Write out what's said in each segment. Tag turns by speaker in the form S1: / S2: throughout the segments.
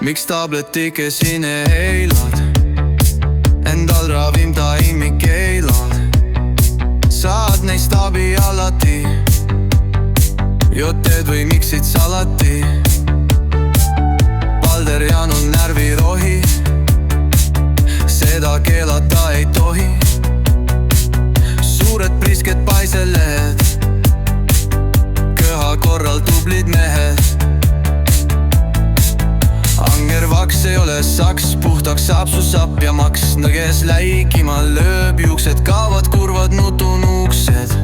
S1: miks tabletike sine heilad? Endal ravim taimi keilad. Saad neist abi alati. Joted või miksid salati. Valderjanul närvirohi. Seda keelata ei tohi. Suured prisked paiselehed. Köha korral tublid mehed. Angervaks ei ole saks, puhtaks saab su sapp ja maks. Nõges läikima lööb, juuksed kaovad, kurvad nutunuuksed.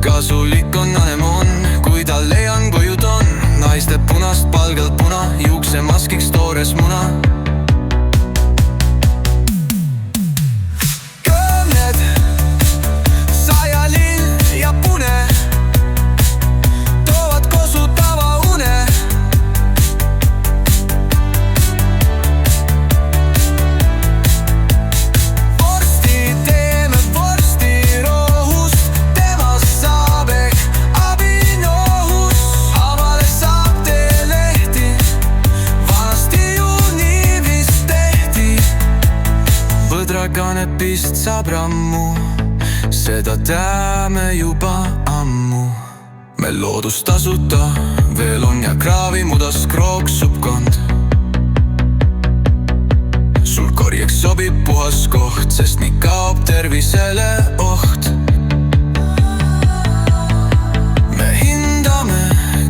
S1: Kasulik on anemon, kui ta leian põhjud on. Naiste punast palgalt puna, juukse maskiks toores muna. Kanepist saab rammu, seda teame juba ammu. Meil loodust tasuta veel on ja kraavi mudas krooksub kond. Sul korjeks sobib puhas koht, sest nii kaob tervisele oht. Me hindame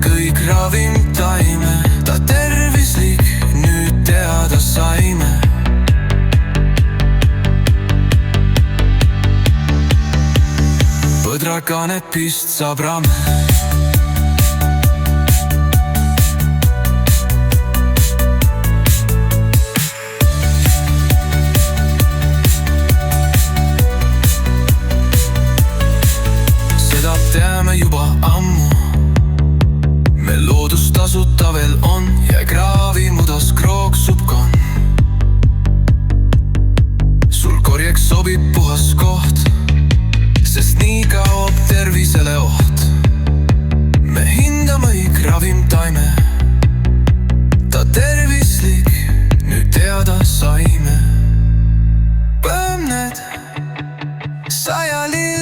S1: kõik ravimtaime, ta tervislik, nüüd teada saime. Kanepist saab ramme. Seda teame juba ammu. Meil loodust tasuta veel on ja kraavi mudas krooksub kon. Sul korjeks sobib puhas koht, sest nii kaob tervisele oht. Me hindame kõik ravimtaime, ta tervislik, nüüd teada saime. Põmned sajalill